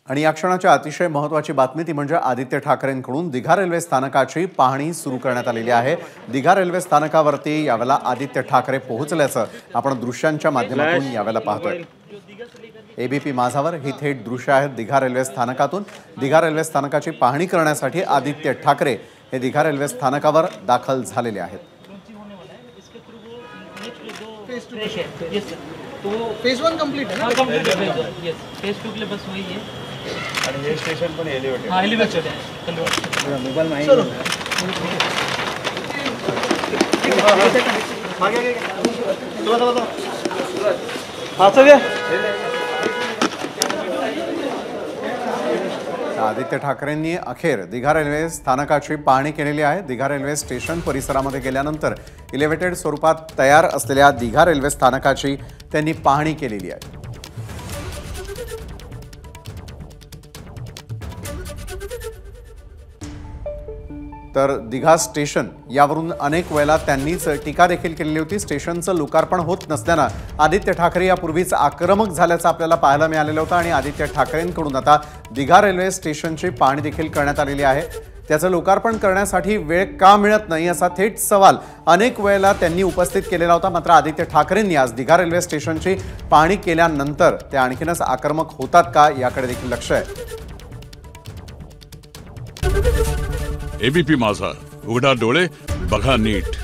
आणि या क्षणाची अतिशय महत्त्वाची बातमी ती म्हणजे आदित्य ठाकरेंकडून दिघा रेल्वे स्थानकाची पाहणी सुरू करण्यात आलेली आहे। दिघा रेल्वे स्थानकावरती यावेळेला आदित्य ठाकरे पोहोचल्याचं आपण दृश्यांच्या माध्यमातून यावेळेला पाहतोय। एबीपी माझावर ही थेट दृश्य आहेत दिघा रेल्वे स्थानकातून। दिघा रेल्वे स्थानकाची पाहणी करण्यासाठी आदित्य ठाकरे हे दिघा रेल्वे स्थानकावर दाखल झालेले आहेत। तो फेज 1 कंप्लीट है ना? कंप्लीट है यस। फेज 2 के लिए बस वही है। और ये स्टेशन पण एलिवेटेड। हां एलिवेटेड है। मोबाइल में चलो आगे आगे चलो हां चलिए। आदित्य ठाकरेंनी अखेर दिघा रेल्वे स्थानकाची पाहणी केलेली आहे। दिघा रेल्वे स्टेशन परिसरामध्ये गेल्यानंतर एलिव्हेटेड स्वरूपात तयार असलेल्या दिघा रेल्वे स्थानकाची त्यांनी पाहणी केलेली आहे। तर दिघा स्टेशन यावरून अनेक वेळा त्यांनीच टीका देखील केलेली होती। स्टेशनचं लोकार्पण होत नसल्यानं आदित्य ठाकरे यापूर्वीच आक्रमक झाल्याचं आपल्याला पाहायला मिळालेलं होतं आणि आदित्य ठाकरेंकडून आता दिघा रेल्वे स्टेशनची पाहणी देखील करण्यात आलेली आहे। त्याचं लोकार्पण करण्यासाठी वेळ का मिळत नाही असा थेट सवाल अनेक वेळेला त्यांनी उपस्थित केलेला होता। मात्र आदित्य ठाकरेंनी आज दिघा रेल्वे स्टेशनची पाहणी केल्यानंतर ते आणखीनच आक्रमक होतात का याकडे देखील लक्ष आहे। एबीपी माझा, उघडा डोळे बघा नीट।